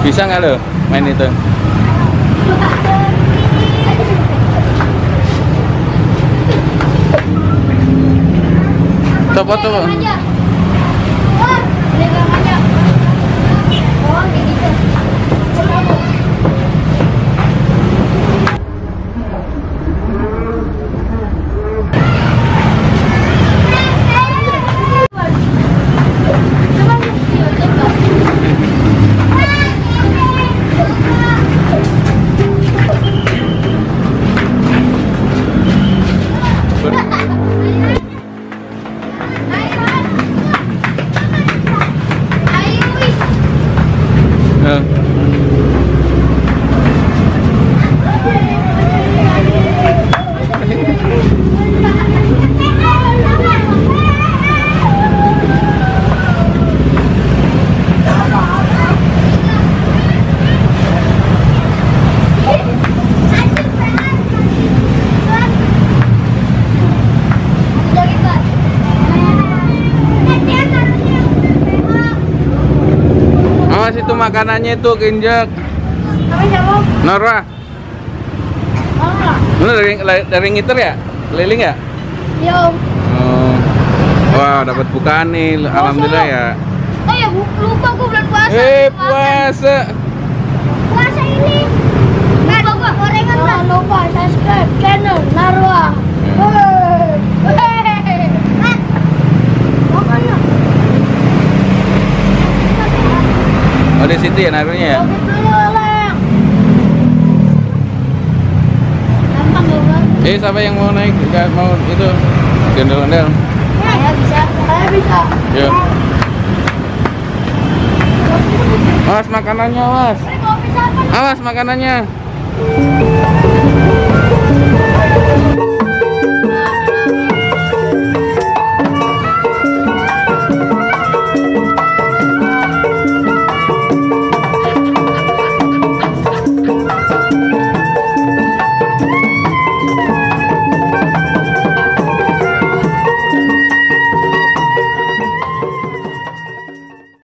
Bisa nggak lo main itu? Coba tuh. Itu makanannya itu kinjek. Nora. Lu dari ngiter ya? Keliling ya? Iya, Om. Oh. Wah, dapat bukaan nih. Alhamdulillah ya. Oh ya, lupa gue bulan puasa. Puasa. Puasa ini. Lupa gua gorengan lah. Lupa subscribe channel Narwa. Oh, di situ ya naruhnya ya? Gampang ya, Bang. Siapa yang mau naik? Gak mau itu gendel-gendel? Saya bisa. Saya bisa. Ya. Awas makanannya, awas. Awas makanannya.